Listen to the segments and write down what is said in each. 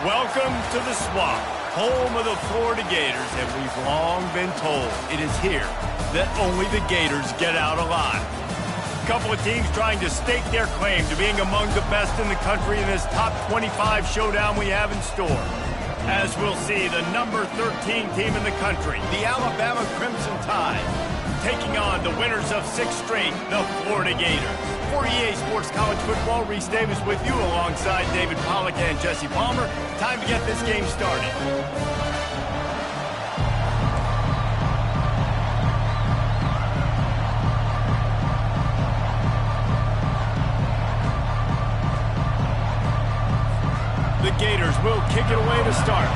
Welcome to the Swamp, home of the Florida Gators, and we've long been told it is here that only the Gators get out alive. A couple of teams trying to stake their claim to being among the best in the country in this top 25 showdown we have in store. As we'll see, the number 13 team in the country, the Alabama Crimson Tide, taking on the winners of 6 straight, the Florida Gators. For EA Sports College Football, Reese Davis with you alongside David Pollack and Jesse Palmer. Time to get this game started. The Gators will kick it away to start.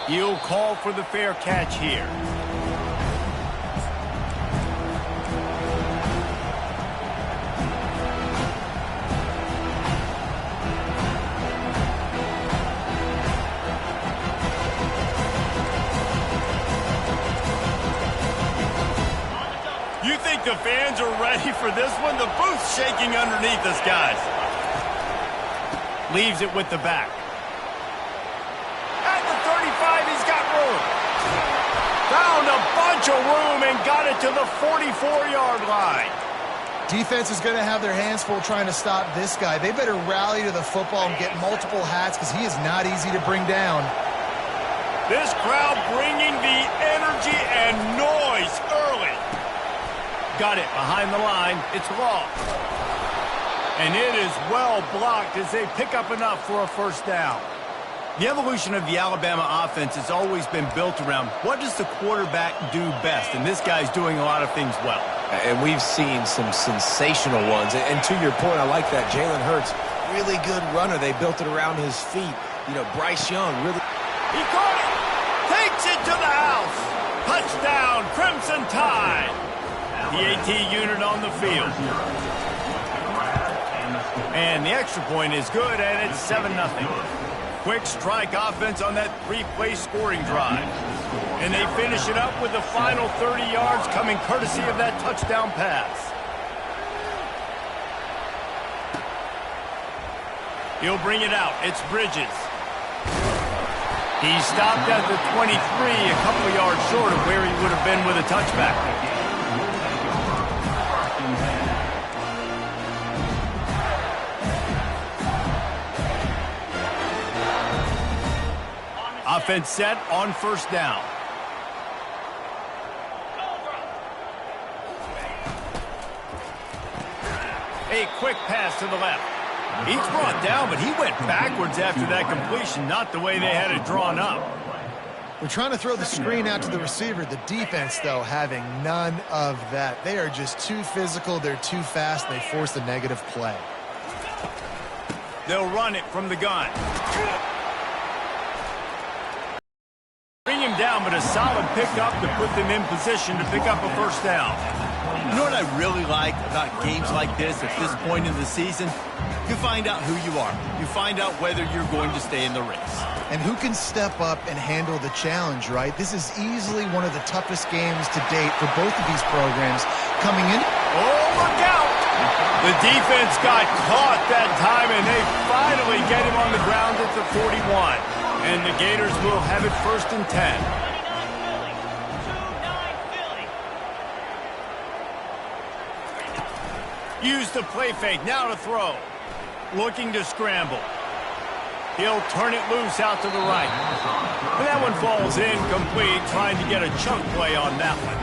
He'll call for the fair catch here. You think the fans are ready for this one? The booth's shaking underneath us, guys. Leaves it with the back. At the 35, he's got room. Found a bunch of room and got it to the 44-yard line. Defense is going to have their hands full trying to stop this guy. They better rally to the football and get multiple hats because he is not easy to bring down. This crowd bringing the energy and noise early. Got it behind the line. It's long. And it is well blocked as they pick up enough for a first down. The evolution of the Alabama offense has always been built around what does the quarterback do best, and this guy's doing a lot of things well. And we've seen some sensational ones. And to your point, I like that. Jalen Hurts, really good runner. They built it around his feet. You know, Bryce Young, really. He caught it. Takes it to the house. Touchdown, Crimson Tide. The AT unit on the field. And the extra point is good, and it's 7-0. Quick strike offense on that 3-play scoring drive. And they finish it up with the final 30 yards coming courtesy of that touchdown pass. He'll bring it out. It's Bridges. He stopped at the 23, a couple of yards short of where he would have been with a touchback. Offense set on first down. A quick pass to the left. He's brought down, but he went backwards after that completion, not the way they had it drawn up. We're trying to throw the screen out to the receiver. The defense, though, having none of that. They are just too physical. They're too fast. They force the negative play. They'll run it from the gun. Bring him down, but a solid pickup to put them in position to pick up a first down. You know what I really like about games like this at this point in the season? You find out who you are. You find out whether you're going to stay in the race. And who can step up and handle the challenge, right? This is easily one of the toughest games to date for both of these programs coming in. Oh, look out! The defense got caught that time, and they finally get him on the ground at the 41. And the Gators will have it 1st and 10. Use the play fake, now to throw. Looking to scramble. He'll turn it loose out to the right. And that one falls incomplete, trying to get a chunk play on that one.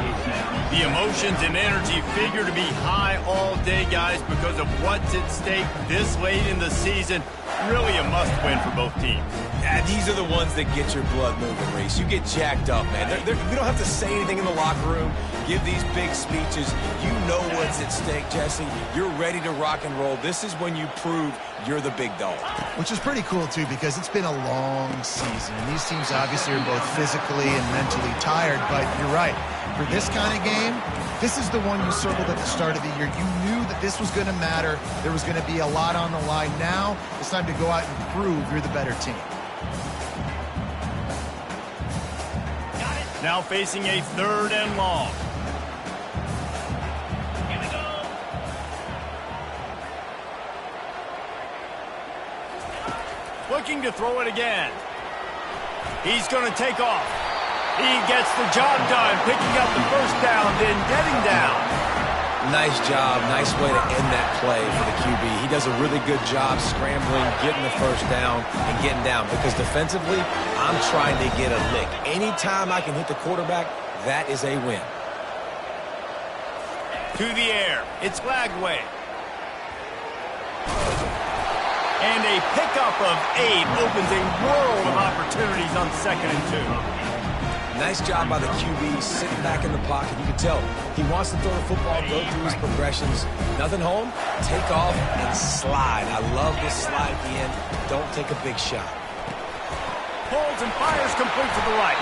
The emotions and energy figure to be high all day, guys, because of what's at stake this late in the season. Really a must-win for both teams. Yeah, these are the ones that get your blood moving, Reese. You get jacked up, man. We don't have to say anything in the locker room, give these big speeches. You know what's at stake, Jesse. You're ready to rock and roll. This is when you prove you're the big dog. Which is pretty cool, too, because it's been a long season. And these teams obviously are both physically and mentally tired, but you're right. For this kind of game, this is the one you circled at the start of the year. You knew that this was going to matter. There was going to be a lot on the line. Now it's time to go out and prove you're the better team. Now facing a 3rd and long. looking to throw it again. He's going to take off. He gets the job done, picking up the first down, then getting down. Nice job. Nice way to end that play for the QB. He does a really good job scrambling, getting the first down, and getting down. Because defensively, I'm trying to get a lick. Anytime I can hit the quarterback, that is a win. To the air. It's Flagway. And a pickup of 8 opens a world of opportunities on 2nd and 2. Nice job by the QB, sitting back in the pocket. You can tell he wants to throw the football, go through his progressions. Nothing home, take off, and slide. I love this slide at the end. Don't take a big shot. Pulls and fires complete to the right.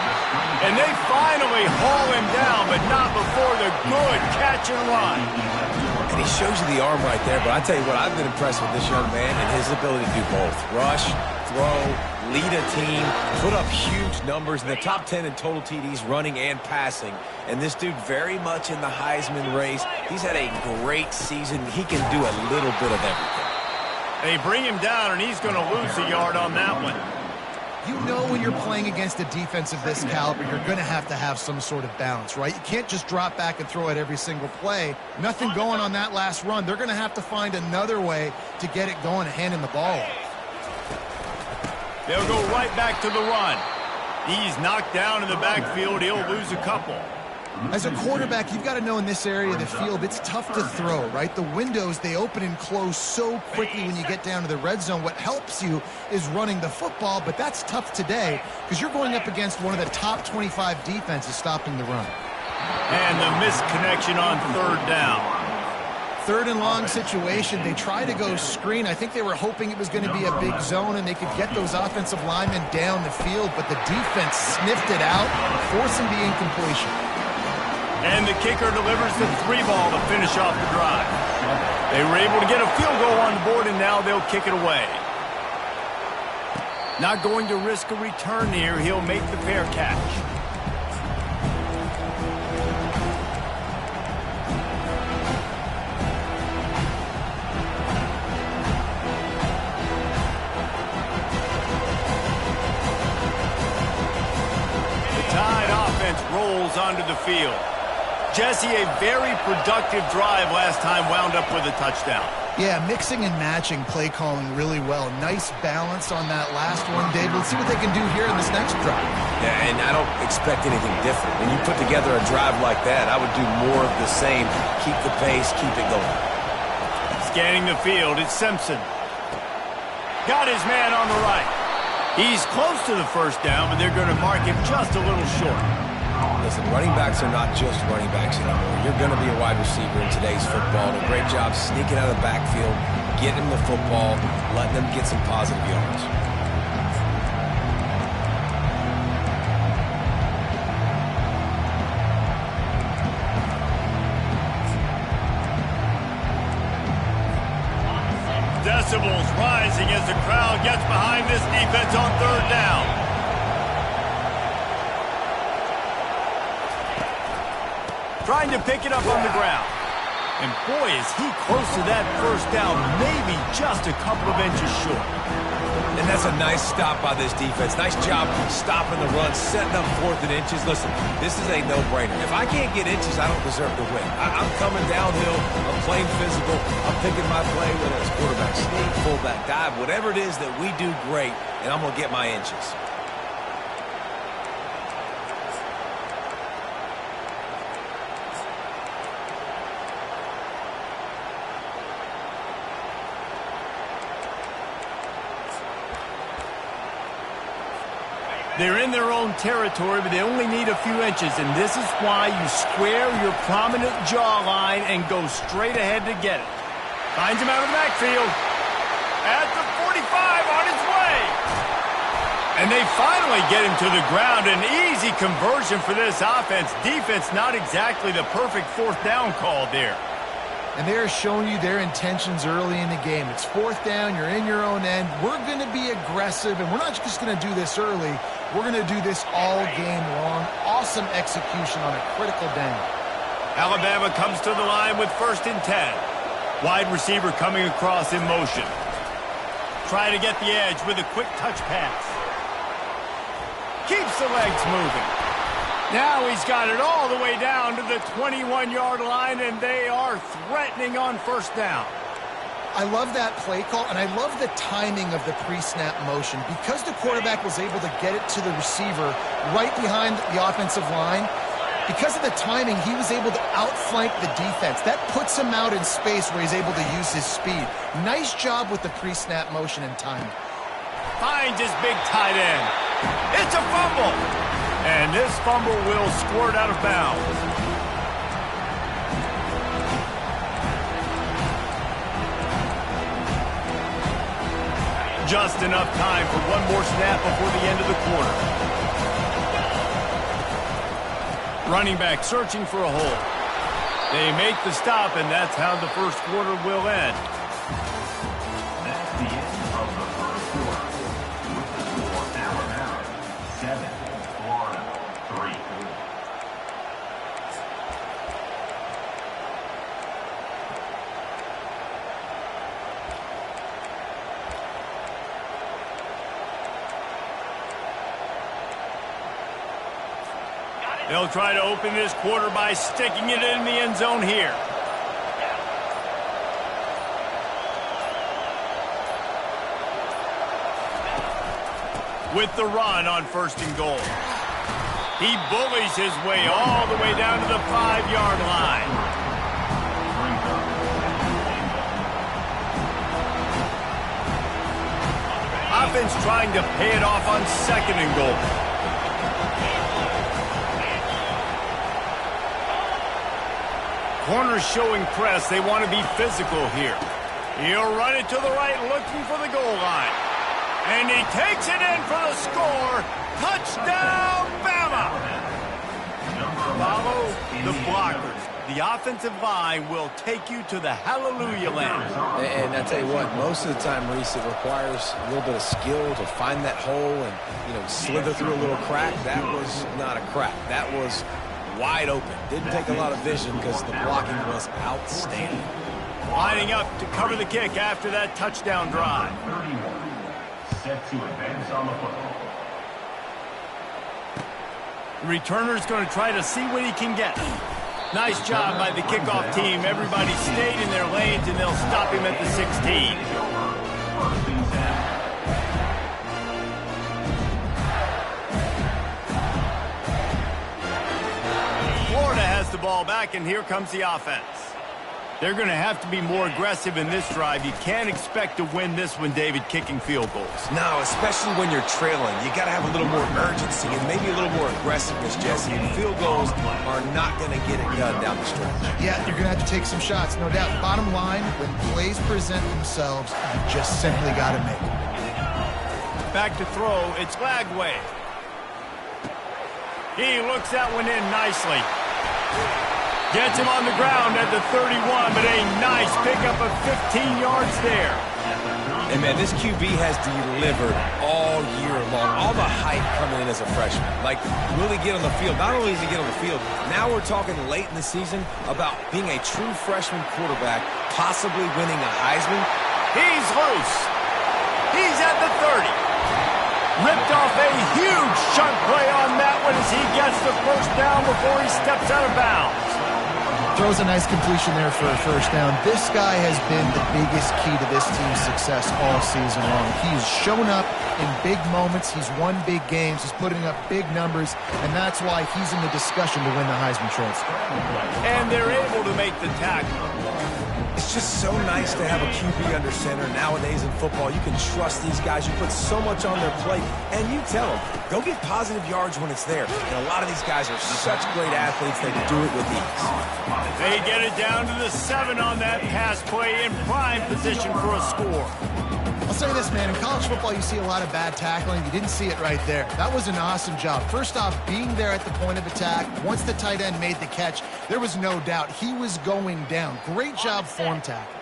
And they finally haul him down, but not before the good catch and run. And he shows you the arm right there, but I tell you what, I've been impressed with this young man and his ability to do both. Rush, throw, lead a team, put up huge numbers in the top 10 in total TDs running and passing. And this dude very much in the Heisman race. He's had a great season. He can do a little bit of everything. They bring him down, and he's going to lose a yard on that one. You know when you're playing against a defense of this caliber, you're going to have some sort of balance, right? You can't just drop back and throw it every single play. Nothing going on that last run. They're going to have to find another way to get it going and handing the ball off. They'll go right back to the run. He's knocked down in the backfield. He'll lose a couple. As a quarterback, you've got to know in this area of the field, it's tough to throw, right? The windows, they open and close so quickly when you get down to the red zone. What helps you is running the football, but that's tough today because you're going up against one of the top 25 defenses stopping the run. And the missed connection on 3rd down. 3rd and long situation. They try to go screen. I think they were hoping it was going to be a big zone and they could get those offensive linemen down the field, but the defense sniffed it out, forcing the incompletion. And the kicker delivers the 3 ball to finish off the drive. They were able to get a field goal on the board, and now they'll kick it away. Not going to risk a return here. He'll make the fair catch. The Tide offense rolls onto the field. Jesse, a very productive drive last time, wound up with a touchdown. Yeah, mixing and matching play calling really well. Nice balance on that last one, Dave. Let's see what they can do here in this next drive. Yeah, and I don't expect anything different. When you put together a drive like that, I would do more of the same. Keep the pace, keep it going. Scanning the field, it's Simpson. Got his man on the right. He's close to the first down, but they're going to mark him just a little short. Listen, running backs are not just running backs anymore. You're going to be a wide receiver in today's football. A great job sneaking out of the backfield, getting them the football, letting them get some positive yards. Decibels rising as the crowd gets behind this defense on 3rd down. Trying to pick it up on the ground. And boy, is he close to that first down, maybe just a couple of inches short. And that's a nice stop by this defense. Nice job stopping the run, setting up 4th and inches. Listen, this is a no-brainer. If I can't get inches, I don't deserve to win. I'm coming downhill. I'm playing physical. I'm picking my play, whether it's quarterback sneak, fullback dive, whatever it is that we do great, and I'm going to get my inches. They're in their own territory, but they only need a few inches, and this is why you square your prominent jawline and go straight ahead to get it. Finds him out of the backfield. At the 45, on his way. And they finally get him to the ground. An easy conversion for this offense. Defense, not exactly the perfect 4th down call there. And they're showing you their intentions early in the game. It's 4th down, you're in your own end. We're going to be aggressive, and we're not just going to do this early. We're going to do this all game long. Awesome execution on a critical down. Alabama comes to the line with 1st and 10. Wide receiver coming across in motion. Try to get the edge with a quick touch pass. Keeps the legs moving. Now he's got it all the way down to the 21-yard line, and they are threatening on first down. I love that play call, and I love the timing of the pre-snap motion. Because the quarterback was able to get it to the receiver right behind the offensive line, because of the timing, he was able to outflank the defense. That puts him out in space where he's able to use his speed. Nice job with the pre-snap motion and timing. Finds his big tight end. It's a fumble. And this fumble will squirt out of bounds. Just enough time for one more snap before the end of the quarter. Running back searching for a hole. They make the stop, and that's how the first quarter will end. That's the end of the first quarter. With the score, Alabama 7, Florida 3. They'll try to open this quarter by sticking it in the end zone here. With the run on 1st and goal. He bullies his way all the way down to the 5-yard line. Offense trying to pay it off on 2nd and goal. Corners showing press. They want to be physical here. He'll run it to the right, looking for the goal line. And he takes it in for the score. Touchdown, Bama! Follow the blockers. The offensive line will take you to the hallelujah land. And I tell you what, most of the time, Reese, it requires a little bit of skill to find that hole and, slither through a little crack. That was not a crack. That was wide open. Didn't take a lot of vision because the blocking was outstanding. Lining up to cover the kick after that touchdown drive. 31, set to advance on the football. The returner's going to try to see what he can get. Nice job by the kickoff team. Everybody stayed in their lanes, and they'll stop him at the 16. Florida has the ball back, and here comes the offense. They're going to have to be more aggressive in this drive. You can't expect to win this one, David, kicking field goals. No, especially when you're trailing. You got to have a little more urgency and maybe a little more aggressiveness, Jesse. And field goals are not going to get it done down the stretch. Yeah, you're going to have to take some shots, no doubt. Bottom line, when plays present themselves, you just simply got to make them. Back to throw. It's Lagway. He looks that one in nicely. Gets him on the ground at the 31, but a nice pickup of 15 yards there. And, man, this QB has delivered all year long. All the hype coming in as a freshman. Like, will he get on the field? Not only does he get on the field, now we're talking late in the season about being a true freshman quarterback, possibly winning a Heisman. He's loose. He's at the 30. Ripped off a huge chunk play on that one as he gets the first down before he steps out of bounds. Throws a nice completion there for a first down. This guy has been the biggest key to this team's success all season long. He's shown up in big moments. He's won big games. He's putting up big numbers, and that's why he's in the discussion to win the Heisman Trophy. And they're able to make the tackle. It's just so nice to have a QB under center nowadays in football. You can trust these guys. You put so much on their plate, and you tell them, go get positive yards when it's there. And a lot of these guys are such great athletes, they do it with ease. They get it down to the 7 on that pass play in prime position for a score. I'll say this, man. In college football, you see a lot of bad tackling. You didn't see it right there. That was an awesome job. First off, being there at the point of attack. Once the tight end made the catch, there was no doubt he was going down. Great job form tackle.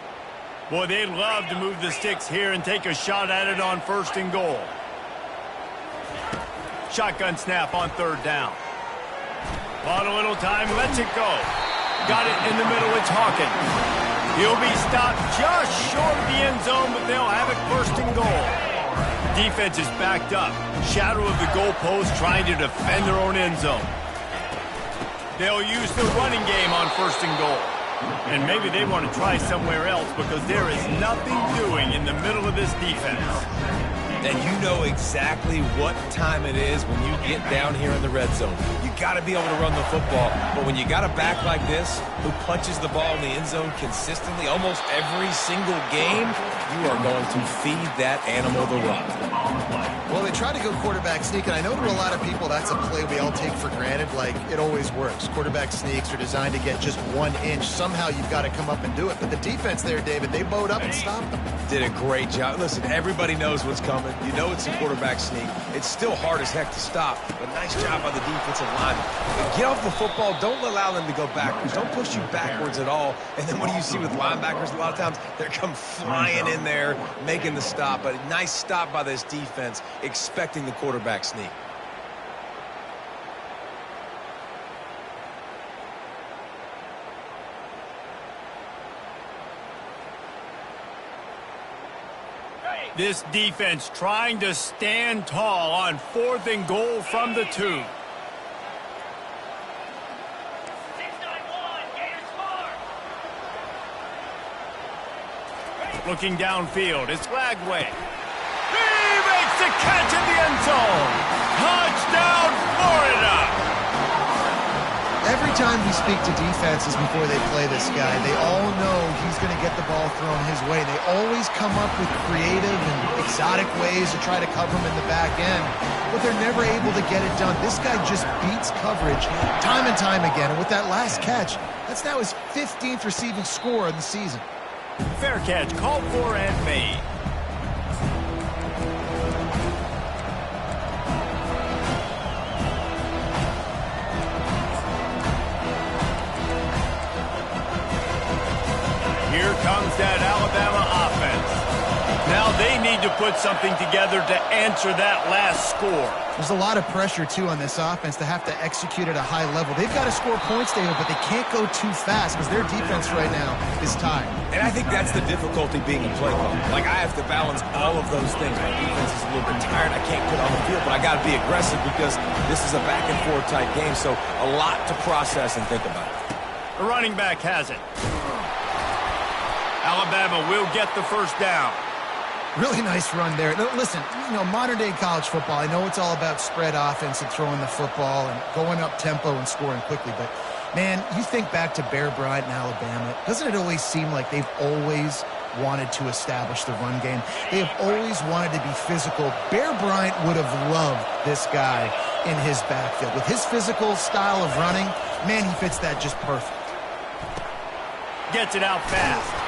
Boy, they'd love to move the sticks here and take a shot at it on 1st and goal. Shotgun snap on 3rd down. Bought a little time, lets it go. Got it in the middle, it's Hawkins. He'll be stopped just short of the end zone, but they'll have it first and goal. Defense is backed up. Shadow of the goalpost trying to defend their own end zone. They'll use the running game on first and goal. And maybe they want to try somewhere else because there is nothing doing in the middle of this defense. And you know exactly what time it is when you get down here in the red zone. You got to be able to run the football. But when you got a back like this who punches the ball in the end zone consistently almost every single game, you are going to feed that animal the rock. Well, they try to go quarterback sneak, and I know to a lot of people that's a play we all take for granted, like it always works. Quarterback sneaks are designed to get just 1 inch. Somehow you've got to come up and do it. But the defense there, David, they bowed up and stopped them. Did a great job. Listen, everybody knows what's coming. You know it's a quarterback sneak. It's still hard as heck to stop, but nice job by the defensive line. Get off the football. Don't allow them to go backwards. Don't push you backwards at all. And then what do you see with linebackers a lot of times? They come flying in there, making the stop. But a nice stop by this defense, expecting the quarterback sneak. This defense trying to stand tall on 4th and goal from the 2. Looking downfield, it's Lagway. He makes the catch in the end zone. Touchdown, Florida! Every time we speak to defenses before they play this guy, they all know he's going to get the ball thrown his way. They always come up with creative and exotic ways to try to cover him in the back end, but they're never able to get it done. This guy just beats coverage time and time again, and with that last catch, that's now his 15th receiving score in the season. Fair catch, called for and made. Here comes that Alabama offense. Now they need to put something together to answer that last score. There's a lot of pressure, too, on this offense to have to execute at a high level. They've got to score points, David, but they can't go too fast because their defense right now is tired. And I think that's the difficulty being a play caller. Like, I have to balance all of those things. My defense is a little bit tired. I can't get on the field, but I got to be aggressive because this is a back-and-forth type game, so a lot to process and think about. The running back has it. Alabama will get the first down. Really nice run there. Listen, modern-day college football, I know it's all about spread offense and throwing the football and going up tempo and scoring quickly, but, man, you think back to Bear Bryant in Alabama, doesn't it always seem like they've always wanted to establish the run game? They have always wanted to be physical. Bear Bryant would have loved this guy in his backfield. With his physical style of running, man, he fits that just perfect. Gets it out fast.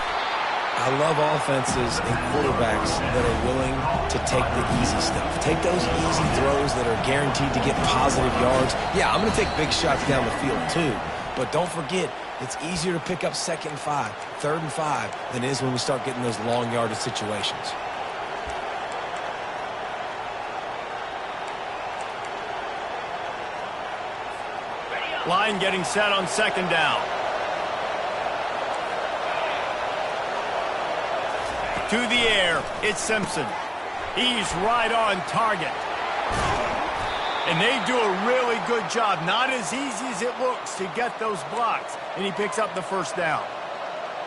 I love offenses and quarterbacks that are willing to take the easy stuff. Take those easy throws that are guaranteed to get positive yards. Yeah, I'm going to take big shots down the field too, but don't forget, it's easier to pick up 2nd and 5, 3rd and 5 than it is when we start getting those long yardage situations. Line getting set on 2nd down. To the air, it's Simpson. He's right on target. And they do a really good job. Not as easy as it looks to get those blocks. And he picks up the first down.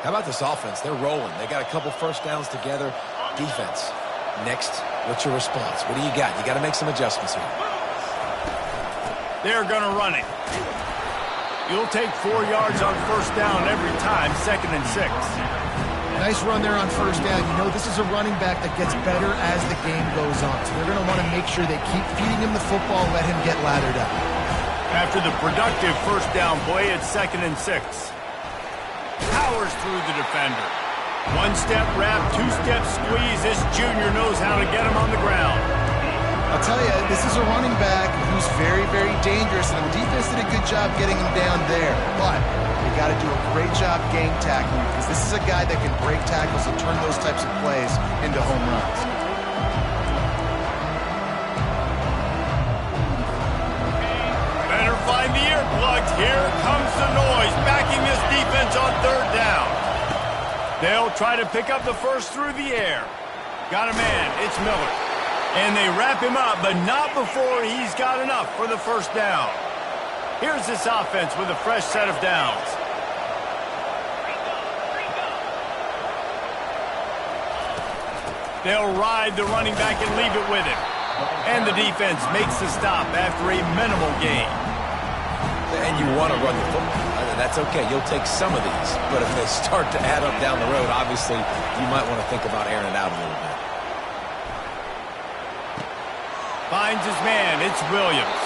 How about this offense? They're rolling. They got a couple first downs together. Defense. Next, what's your response? What do you got? You got to make some adjustments here. They're going to run it. You'll take 4 yards on first down every time, 2nd and 6. Nice run there on first down. You know, this is a running back that gets better as the game goes on. So they're going to want to make sure they keep feeding him the football and let him get laddered up. After the productive first down play, it's 2nd and 6. Powers through the defender. 1-step wrap, 2-step squeeze. This junior knows how to get him on the ground. I'll tell you, this is a running back who's very, very dangerous, and the defense did a good job getting him down there. But you got to do a great job game tackling because this is a guy that can break tackles and turn those types of plays into home runs. Better find the earplugs. Here comes the noise, backing this defense on 3rd down. They'll try to pick up the first through the air. Got a man. It's Miller. And they wrap him up, but not before he's got enough for the first down. Here's this offense with a fresh set of downs. They'll ride the running back and leave it with him. And the defense makes the stop after a minimal gain. And you want to run the football. That's okay. You'll take some of these. But if they start to add up down the road, obviously, you might want to think about airing it out a little bit. Finds his man. It's Williams.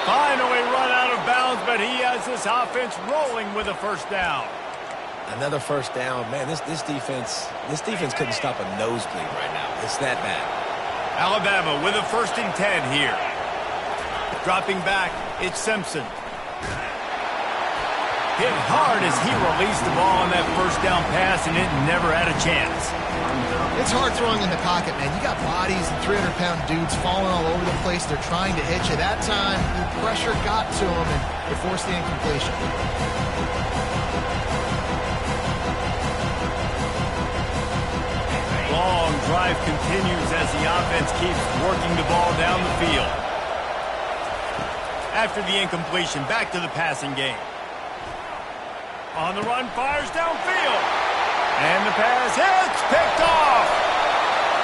Finally run out of bounds, but he has this offense rolling with a first down. Another first down. Man, this defense couldn't stop a nosebleed right now. It's that bad. Alabama with a 1st and 10 here. Dropping back, it's Simpson. Hit hard as he released the ball on that first down pass, and it never had a chance. It's hard throwing in the pocket, man. You got bodies and 300-pound dudes falling all over the place. They're trying to hit you. That time, the pressure got to them, and it forced the incompletion. Long drive continues as the offense keeps working the ball down the field. After the incompletion, back to the passing game. On the run, fires downfield. And the pass hits, picked off.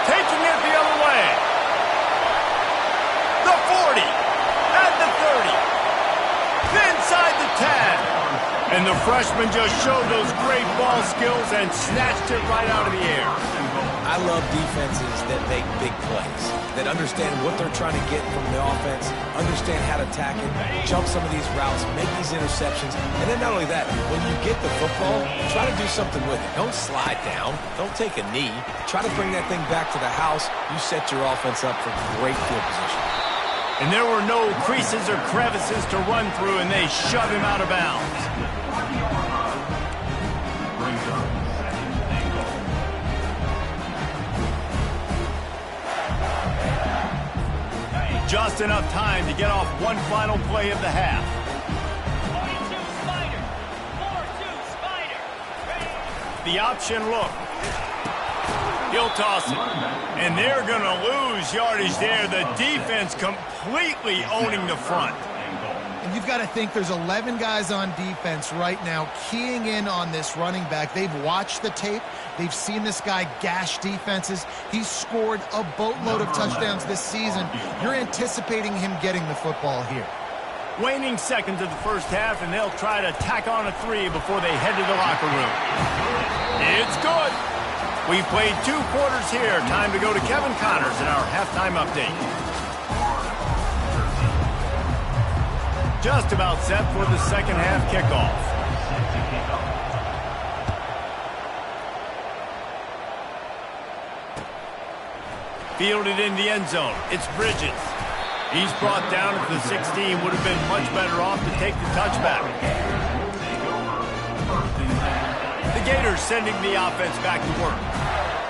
Taking it the other way. The 40, at the 30. Inside the 10. And the freshman just showed those great ball skills and snatched it right out of the air. I love defenses that make big plays, that understand what they're trying to get from the offense, understand how to attack it, jump some of these routes, make these interceptions, and then not only that, when you get the football, try to do something with it. Don't slide down. Don't take a knee. Try to bring that thing back to the house. You set your offense up for great field position. And there were no creases or crevices to run through, and they shove him out of bounds. Just enough time to get off one final play of the half. 4-2 Spider. The option look. He'll toss it. And they're going to lose yardage there. The defense completely owning the front. And you've got to think there's 11 guys on defense right now keying in on this running back. They've watched the tape. They've seen this guy gash defenses. He's scored a boatload of touchdowns this season. You're anticipating him getting the football here. Waning seconds of the first half, and they'll try to tack on a 3 before they head to the locker room. It's good. We've played 2 quarters here. Time to go to Kevin Connors in our halftime update. Just about set for the second half kickoff. Fielded in the end zone. It's Bridges. He's brought down at the 16. Would have been much better off to take the touchback. The Gators sending the offense back to work.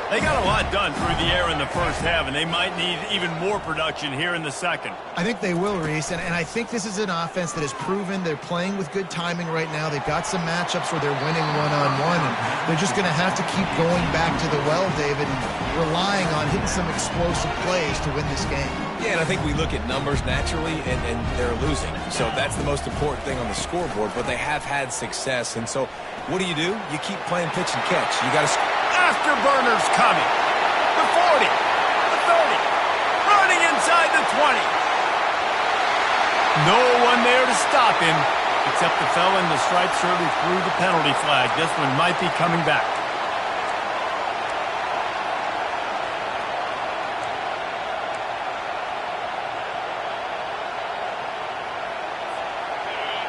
They got a lot done through the air in the first half, and they might need even more production here in the second. I think they will, Reese, and I think this is an offense that has proven they're playing with good timing right now. They've got some matchups where they're winning one-on-one, and they're just going to have to keep going back to the well, David, and relying on hitting some explosive plays to win this game. Yeah, and I think we look at numbers naturally, and they're losing. So that's the most important thing on the scoreboard, but they have had success. And so what do? You keep playing pitch and catch. You got to... Afterburners coming. The 40, the 30, running inside the 20. No one there to stop him, except the fella in the striped shirt who threw the penalty flag. This one might be coming back.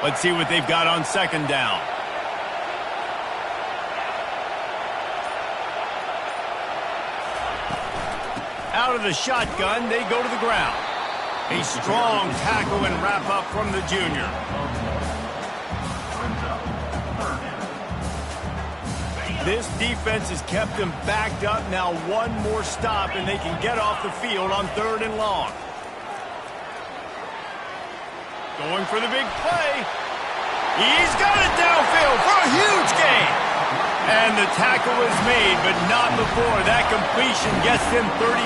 Let's see what they've got on second down. Out of the shotgun, they go to the ground. A strong tackle and wrap up from the junior. This defense has kept them backed up. Now one more stop and they can get off the field on 3rd and long. Going for the big play. He's got it downfield for a huge gain. And the tackle is made, but not before that completion gets them 30+.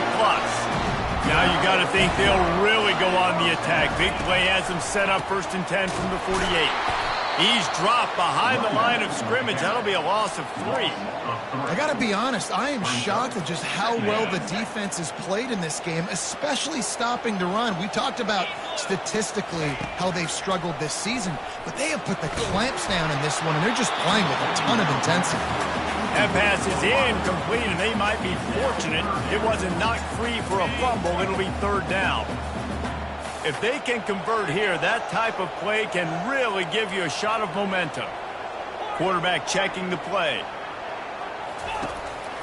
Now you got to think they'll really go on the attack. Big play has them set up 1st and 10 from the 48. He's dropped behind the line of scrimmage. That'll be a loss of 3. I got to be honest, I am shocked at just how well the defense has played in this game, especially stopping the run. We talked about statistically how they've struggled this season, but they have put the clamps down in this one, and they're just playing with a ton of intensity. That pass is incomplete, and they might be fortunate it wasn't knocked free for a fumble. It'll be 3rd down. If they can convert here, that type of play can really give you a shot of momentum. Quarterback checking the play.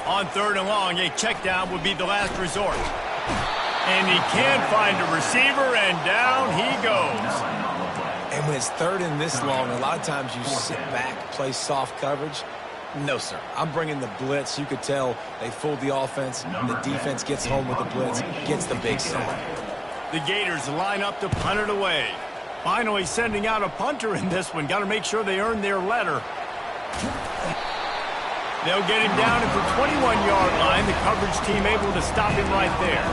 On 3rd and long, a check down would be the last resort. And he can't find a receiver, and down he goes. And when it's 3rd and this long, a lot of times you sit back, play soft coverage. No, sir. I'm bringing the blitz. You could tell they fooled the offense. The defense gets home with the blitz, gets the big sack. The Gators line up to punt it away. Finally sending out a punter in this one. Got to make sure they earn their letter. They'll get him down at the 21-yard line. The coverage team able to stop him right there.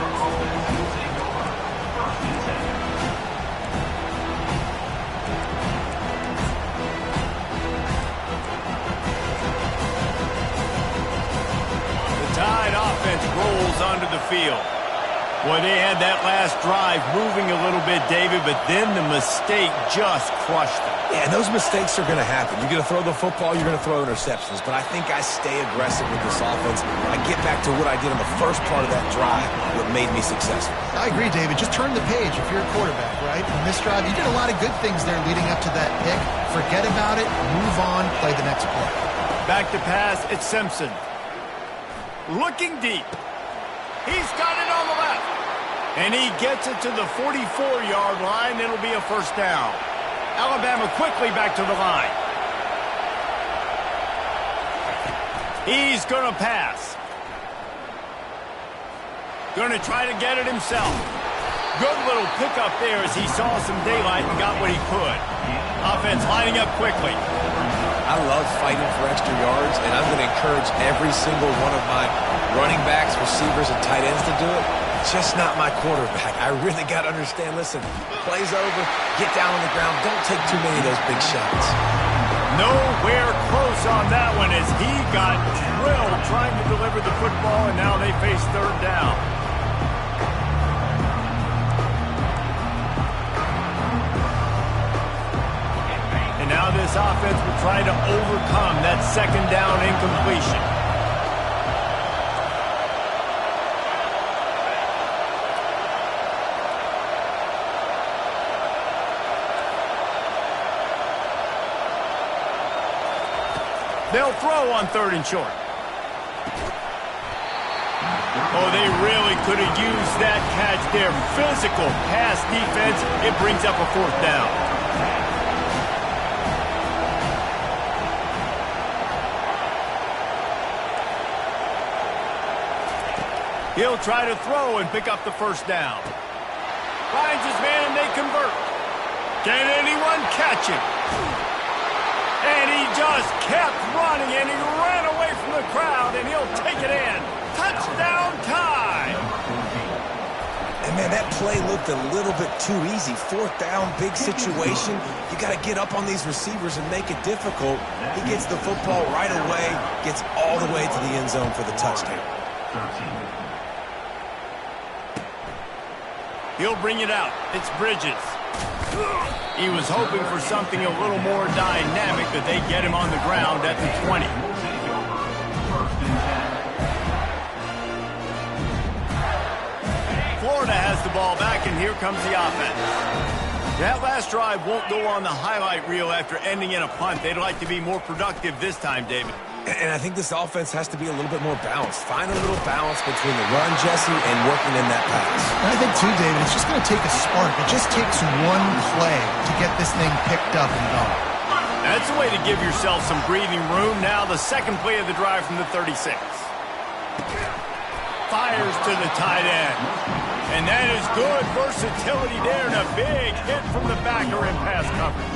The Tide offense rolls onto the field. Boy, they had that last drive moving a little bit, David, but then the mistake just crushed them. Yeah, and those mistakes are going to happen. You're going to throw the football, you're going to throw interceptions. But I think I stay aggressive with this offense. I get back to what I did in the first part of that drive, what made me successful. I agree, David. Just turn the page if you're a quarterback, right? On this drive, you did a lot of good things there leading up to that pick. Forget about it, move on, play the next play. Back to pass, it's Simpson. Looking deep. He's got it on the left. And he gets it to the 44-yard line. It'll be a 1st down. Alabama quickly back to the line. He's going to pass. Going to try to get it himself. Good little pickup there as he saw some daylight and got what he could. Offense lining up quickly. I love fighting for extra yards, and I'm going to encourage every single one of my running backs, receivers, and tight ends to do it. Just not my quarterback. I really got to understand, listen, play's over, get down on the ground, don't take too many of those big shots. Nowhere close on that one as he got drilled trying to deliver the football, and now they face 3rd down. And now this offense will try to overcome that 2nd down incompletion. They'll throw on 3rd and short. Oh, they really could have used that catch there. Physical pass defense. It brings up a 4th down. He'll try to throw and pick up the 1st down. Finds his man and they convert. Can anyone catch him? And he just kept running, and he ran away from the crowd, and he'll take it in. Touchdown time! And, man, that play looked a little bit too easy. 4th down, big situation. You got to get up on these receivers and make it difficult. He gets the football right away, gets all the way to the end zone for the touchdown. He'll bring it out. It's Bridges. He was hoping for something a little more dynamic, but they get him on the ground at the 20. Florida has the ball back, and here comes the offense. That last drive won't go on the highlight reel after ending in a punt. They'd like to be more productive this time, David. And I think this offense has to be a little bit more balanced. Find a little balance between the run, Jesse, and working in that pass. And I think, too, David, it's just going to take a spark. It just takes one play to get this thing picked up and going. That's a way to give yourself some breathing room. Now the 2nd play of the drive from the 36. Fires to the tight end. And that is good versatility there, and a big hit from the backer in pass coverage.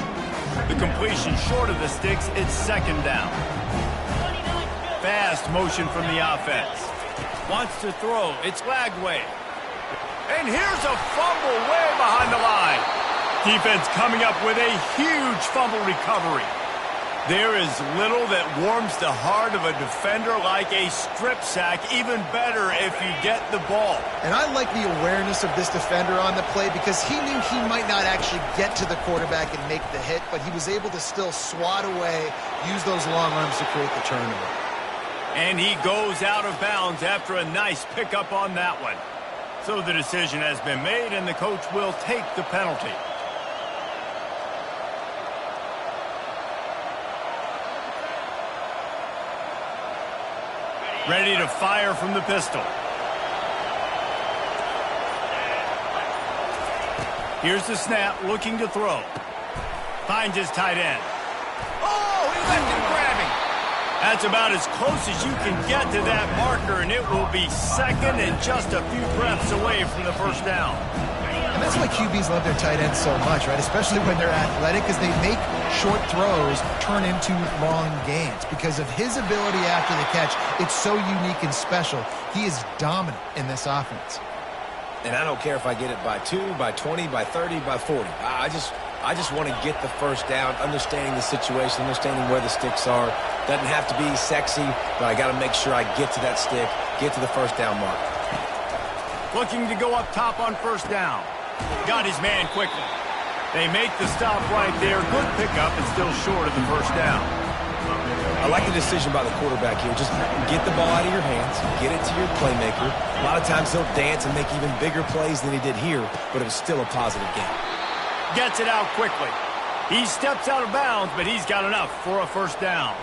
The completion short of the sticks, it's 2nd down. fast motion from the offense. Wants to throw. It's Lagway. And here's a fumble way behind the line. Defense coming up with a huge fumble recovery. There is little that warms the heart of a defender like a strip sack. Even better if you get the ball. And I like the awareness of this defender on the play because he knew he might not actually get to the quarterback and make the hit, but he was able to still swat away, use those long arms to create the turnover. And he goes out of bounds after a nice pickup on that one. So the decision has been made, and the coach will take the penalty. Ready to fire from the pistol. Here's the snap, looking to throw. Finds his tight end. Oh, he left him grabbing. That's about as close as you can get to that marker, and it will be second and just a few breaths away from the first down. And that's why QBs love their tight ends so much, right? Especially when they're athletic, because they make short throws turn into long gains. Because of his ability after the catch, it's so unique and special. He is dominant in this offense. And I don't care if I get it by 2, by 20, by 30, by 40. I just want to get the first down, understanding the situation, understanding where the sticks are. Doesn't have to be sexy, but I got to make sure I get to that stick, get to the first down mark. Looking to go up top on first down. Got his man quickly. They make the stop right there. Good pickup and still short of the first down. I like the decision by the quarterback here. Just get the ball out of your hands, get it to your playmaker. A lot of times he'll dance and make even bigger plays than he did here, but it was still a positive game. Gets it out quickly. He steps out of bounds, but he's got enough for a first down.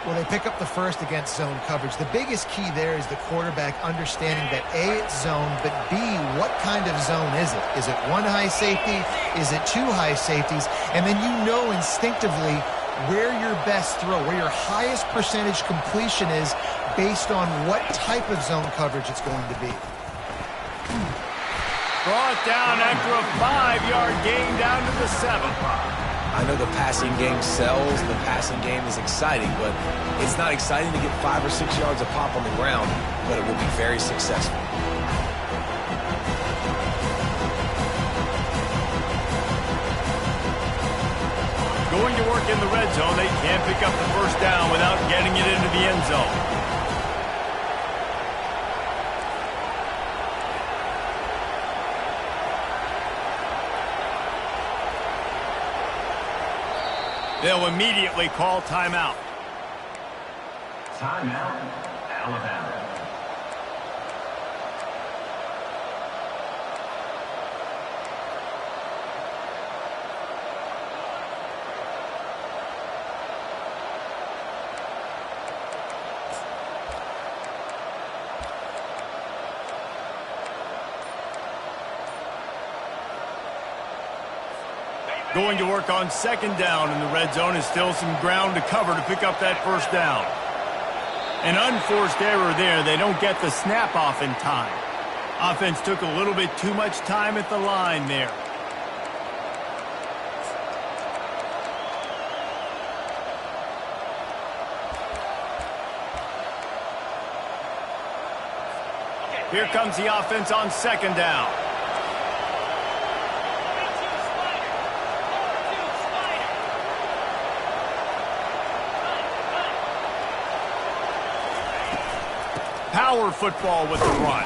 Well, they pick up the first against zone coverage. The biggest key there is the quarterback understanding that A, it's zone, but B, what kind of zone is it? Is it one high safety? Is it two high safeties? And then you know instinctively where your best throw, where your highest percentage completion is based on what type of zone coverage it's going to be. Brought down after a 5-yard gain down to the 7. I know the passing game sells, the passing game is exciting, but it's not exciting to get 5 or 6 yards a pop on the ground, but it will be very successful. Going to work in the red zone, they can't pick up the first down without getting it into the end zone. They'll immediately call timeout. Timeout, Alabama. Going to work on second down in the red zone, is still some ground to cover to pick up that first down. An unforced error there. They don't get the snap off in time. Offense took a little bit too much time at the line there. Here comes the offense on second down. Power football with the run.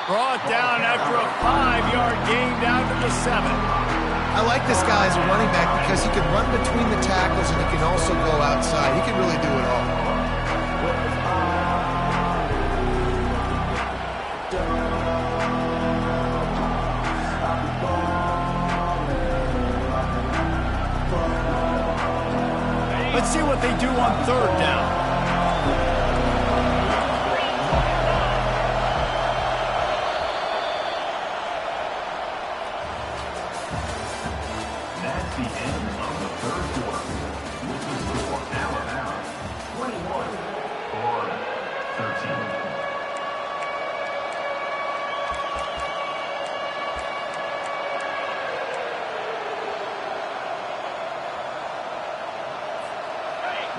Brought down after a 5-yard gain down to the 7. I like this guy as a running back because he can run between the tackles and he can also go outside. He can really do it all. Let's see what they do on third down. That's the end of the third quarter. With the score, Alabama 21, Florida 13.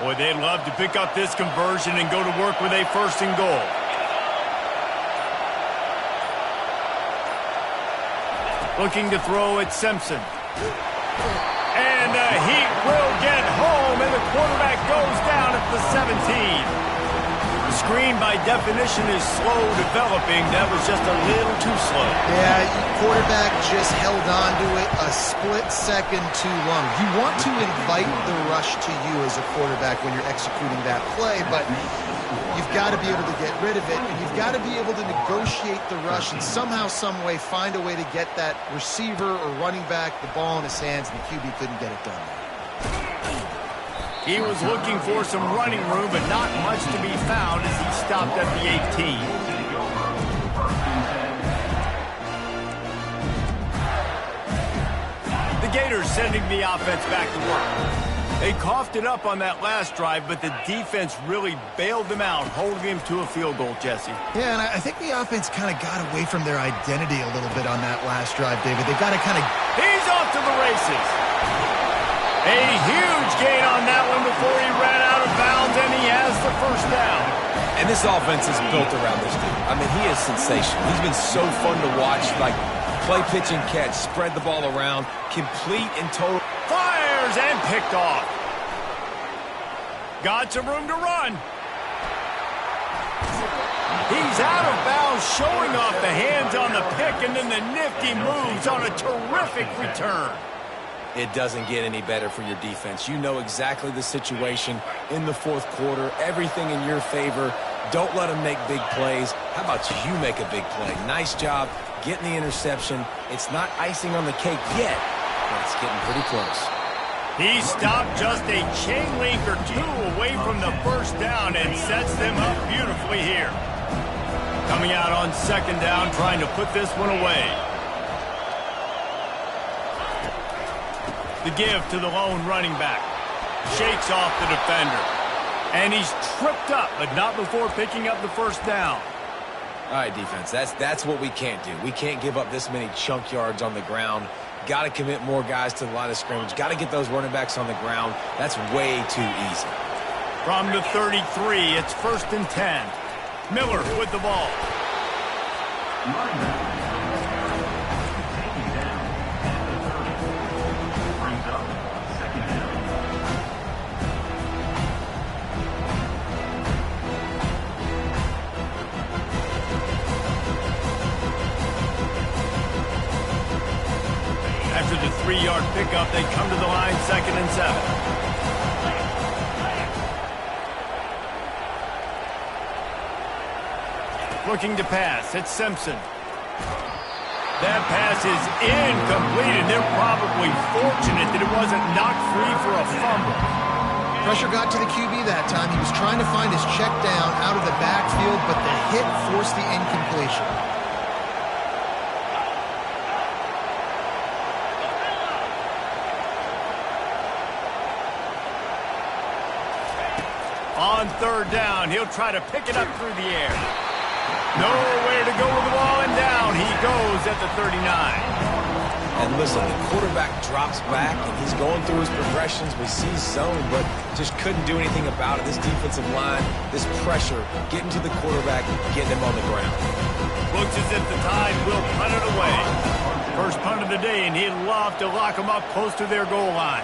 Boy, they'd love to pick up this conversion and go to work with a first and goal. Looking to throw at Simpson. And the Heat will get home, and the quarterback goes down at the 17. The screen, by definition, is slow developing. That was just a little too slow. Yeah, quarterback just held on to it a split second too long. You want to invite the rush to you as a quarterback when you're executing that play, but you've got to be able to get rid of it, and you've got to be able to negotiate the rush and somehow, some way, find a way to get that receiver or running back the ball in his hands, and the QB couldn't get it done. He was looking for some running room, but not much to be found as he stopped at the 18. The Gators sending the offense back to work. They coughed it up on that last drive, but the defense really bailed them out, holding him to a field goal, Jesse. Yeah, and I think the offense kind of got away from their identity a little bit on that last drive, David. They got to kind of... He's off to the races. A huge gain on that one before he ran out of bounds, and he has the first down. And this offense is built around this dude. I mean, he is sensational. He's been so fun to watch, like play, pitch, and catch, spread the ball around, complete and total. Fires and picked off. Got some room to run. He's out of bounds, showing off the hands on the pick, and then the nifty moves on a terrific return. It doesn't get any better for your defense. You know exactly the situation in the fourth quarter, everything in your favor. Don't let them make big plays. How about you make a big play? Nice job getting the interception. It's not icing on the cake yet, but it's getting pretty close. He stopped just a chain link or two away from the first down and sets them up beautifully here. Coming out on second down, trying to put this one away. The give to the lone running back. Shakes off the defender. And he's tripped up, but not before picking up the first down. All right, defense, that's what we can't do. We can't give up this many chunk yards on the ground. Got to commit more guys to the line of scrimmage. Got to get those running backs on the ground. That's way too easy. From the 33, it's 1st and 10. Miller with the ball. After the 3-yard pickup, they come to the line 2nd and 7. Looking to pass, it's Simpson. That pass is incomplete, and they're probably fortunate that it wasn't knocked free for a fumble. Pressure got to the QB that time. He was trying to find his check down out of the backfield, but the hit forced the incompletion. On 3rd down, he'll try to pick it up through the air. Nowhere to go with the ball, and down he goes at the 39. And listen, the quarterback drops back, and he's going through his progressions. We see zone, but just couldn't do anything about it. This defensive line, this pressure, getting to the quarterback, getting him on the ground. Looks as if the Tide will punt it away. First punt of the day, and he'd love to lock them up close to their goal line.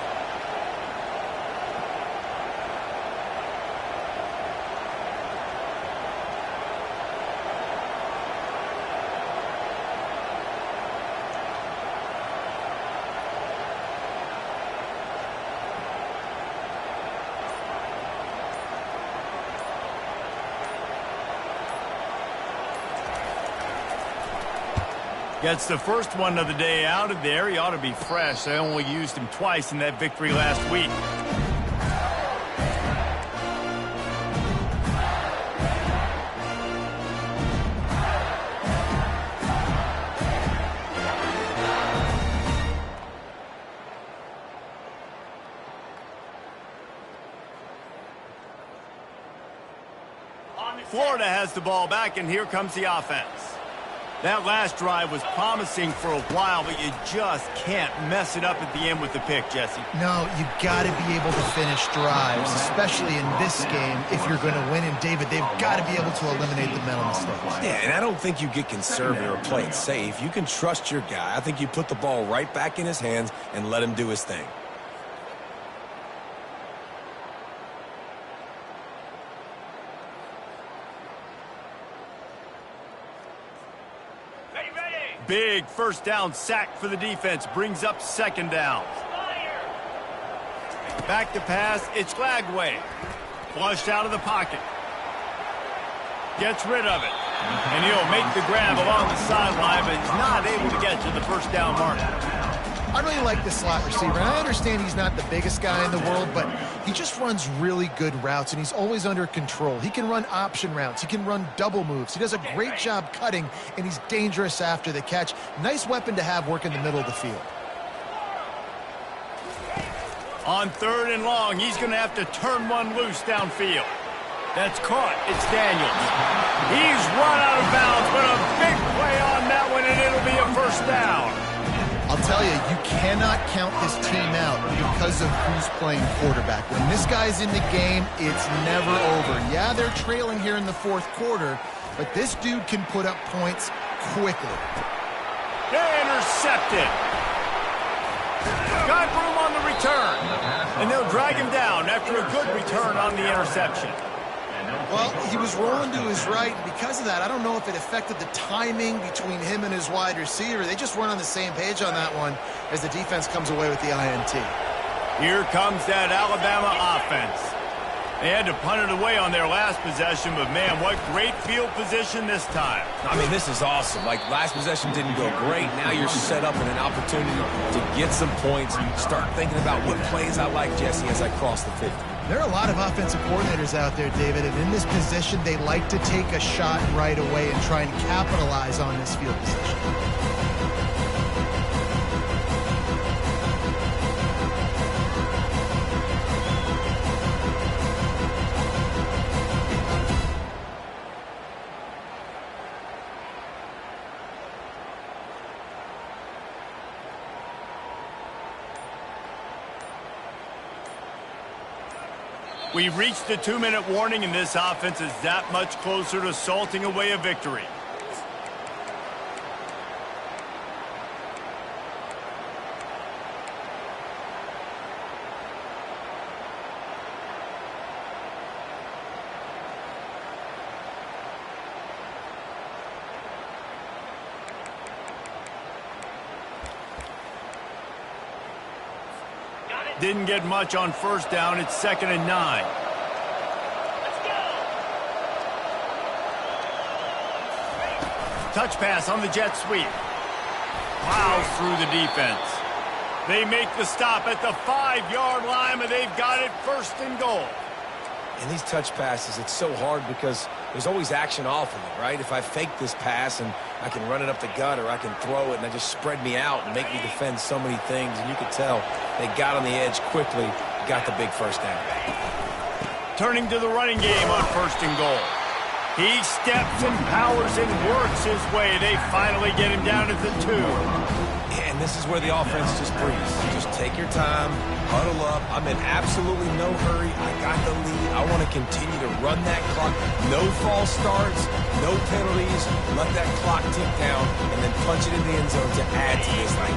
Gets the first one of the day out of there. He ought to be fresh. They only used him twice in that victory last week. Florida has the ball back, and here comes the offense. That last drive was promising for a while, but you just can't mess it up at the end with the pick, Jesse. No, you got to be able to finish drives, especially in this game. If you're going to win, and David, they've got to be able to eliminate the mental mistakes. Yeah, and I don't think you get conservative or play it safe. You can trust your guy. I think you put the ball right back in his hands and let him do his thing. Big first down sack for the defense. Brings up second down. Back to pass. It's Glagway. Flushed out of the pocket. Gets rid of it. And he'll make the grab along the sideline, but he's not able to get to the first down marker. I really like the slot receiver, and I understand he's not the biggest guy in the world, but he just runs really good routes, and he's always under control. He can run option routes. He can run double moves. He does a great job cutting, and he's dangerous after the catch. Nice weapon to have work in the middle of the field. On 3rd and long, he's going to have to turn one loose downfield. That's caught. It's Daniels. He's run out of bounds, but a big play on that one, and it'll be a first down. I'll tell you, you cannot count this team out because of who's playing quarterback. When this guy's in the game, it's never over. Yeah, they're trailing here in the 4th quarter, but this dude can put up points quickly. Intercepted. Got room on the return, and they'll drag him down after a good return on the interception. Well, he was rolling to his right. Because of that, I don't know if it affected the timing between him and his wide receiver. They just weren't on the same page on that one as the defense comes away with the INT. Here comes that Alabama offense. They had to punt it away on their last possession, but man, what great field position this time. I mean, this is awesome. Like, last possession didn't go great. Now you're set up in an opportunity to get some points. Start thinking about what plays I like, Jesse, as I cross the 50. There are a lot of offensive coordinators out there, David, and in this position, they like to take a shot right away and try and capitalize on this field position. We've reached the 2-minute warning, and this offense is that much closer to salting away a victory. Didn't get much on first down. It's 2nd and 9. Touch pass on the jet sweep. Plows through the defense. They make the stop at the 5-yard line, but they've got it 1st and goal. And these touch passes, it's so hard because there's always action off of it, right? If I fake this pass and I can run it up the gut, or I can throw it and I just spread me out and make me defend so many things. And you could tell they got on the edge quickly, got the big first down. Turning to the running game on 1st and goal. He steps and powers and works his way. They finally get him down at the 2. Yeah, and this is where the offense just breathes. Just take your time, huddle up. I'm in absolutely no hurry. I got the lead. I want to continue to run that clock. No false starts, no penalties. Let that clock tick down and then punch it in the end zone to add to this thing.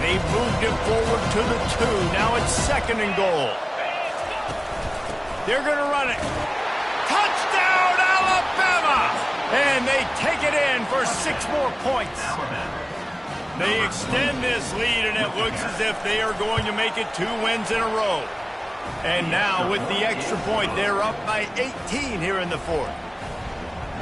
They moved it forward to the 2. Now it's 2nd and goal. They're going to run it. Touchdown, Alabama! And they take it in for 6 more points. They extend this lead, and it looks as if they are going to make it 2 wins in a row. And now, with the extra point, they're up by 18 here in the 4th.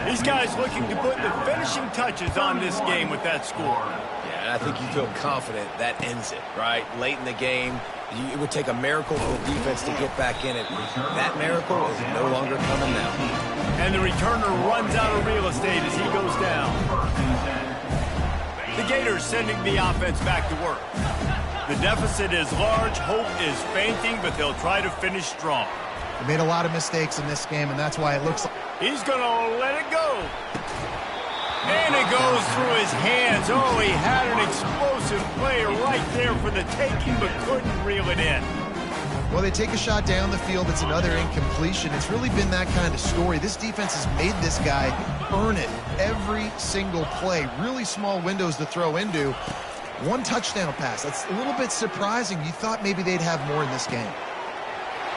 These guys looking to put the finishing touches on this game with that score. Yeah, and I think you feel confident that ends it, right? Late in the game, it would take a miracle for the defense to get back in it. That miracle is no longer coming now. And the returner runs out of real estate as he goes down. The Gators sending the offense back to work. The deficit is large, hope is fainting, but they'll try to finish strong. They made a lot of mistakes in this game, and that's why it looks like he's going to let it go. And it goes through his hands. Oh, he had an explosive play right there for the taking, but couldn't reel it in. Well, they take a shot down the field. It's another incompletion. It's really been that kind of story. This defense has made this guy earn it every single play. Really small windows to throw into. One touchdown pass. That's a little bit surprising. You thought maybe they'd have more in this game.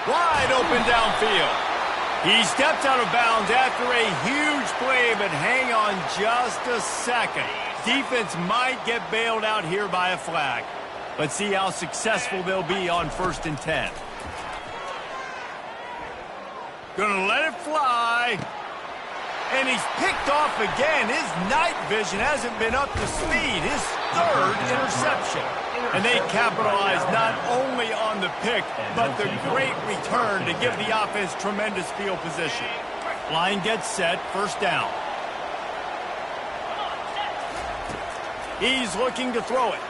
Wide open downfield. He steps out of bounds after a huge play, but hang on just a second. Defense might get bailed out here by a flag. Let's see how successful they'll be on 1st and 10. Gonna let it fly. And he's picked off again. His night vision hasn't been up to speed. His 3rd interception. And they capitalize not only on the pick, but the great return to give the offense tremendous field position. Line gets set, 1st down. He's looking to throw it.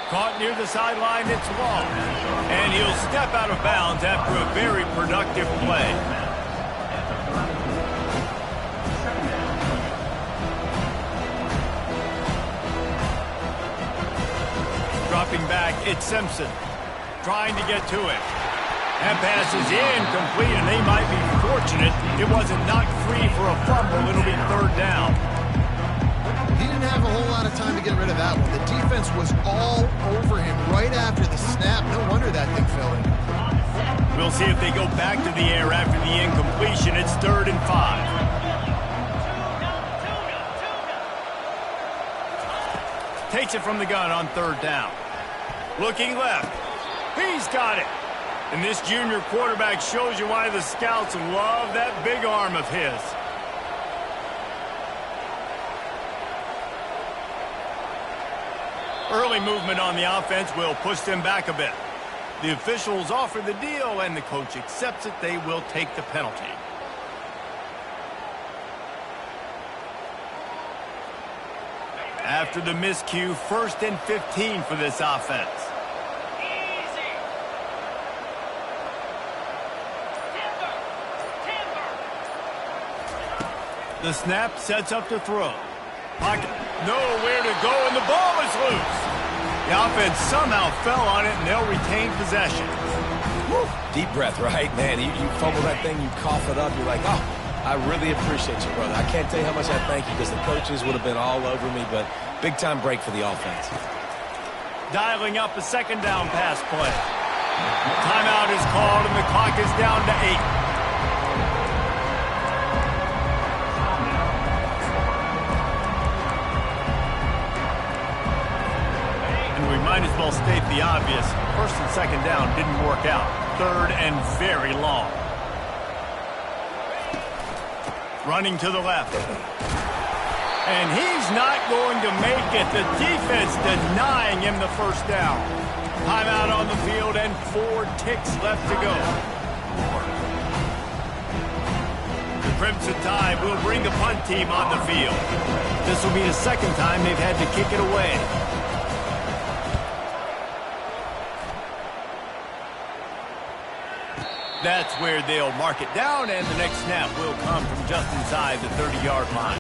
Caught near the sideline, it's long. And he'll step out of bounds after a very productive play. Dropping back, it's Simpson. Trying to get to it. That pass is incomplete, and they might be fortunate it wasn't knocked free for a fumble. It'll be 3rd down. He didn't have a whole lot of time to get rid of that one. The defense was all over him right after the snap. No wonder that thing fell in. We'll see if they go back to the air after the incompletion. It's 3rd and 5. Takes it from the gun on 3rd down. Looking left. He's got it. And this junior quarterback shows you why the scouts love that big arm of his. Early movement on the offense will push them back a bit. The officials offer the deal, and the coach accepts it. They will take the penalty. After the miscue, 1st and 15 for this offense. The snap sets up to throw. Pocket, nowhere to go, and the ball is loose. The offense somehow fell on it, and they'll retain possession. Woo. Deep breath, right? Man, you fumble that thing, you cough it up, you're like, oh, I really appreciate you, brother. I can't tell you how much I thank you, because the coaches would have been all over me, but big-time break for the offense. Dialing up a 2nd down pass play. Timeout is called, and the clock is down to 8. We might as well state the obvious. 1st and 2nd down didn't work out. 3rd and very long. Running to the left. And he's not going to make it. The defense denying him the 1st down. Timeout on the field and 4 ticks left to go. The Crimson Tide will bring the punt team on the field. This will be the 2nd time they've had to kick it away. That's where they'll mark it down, and the next snap will come from just inside the 30-yard line.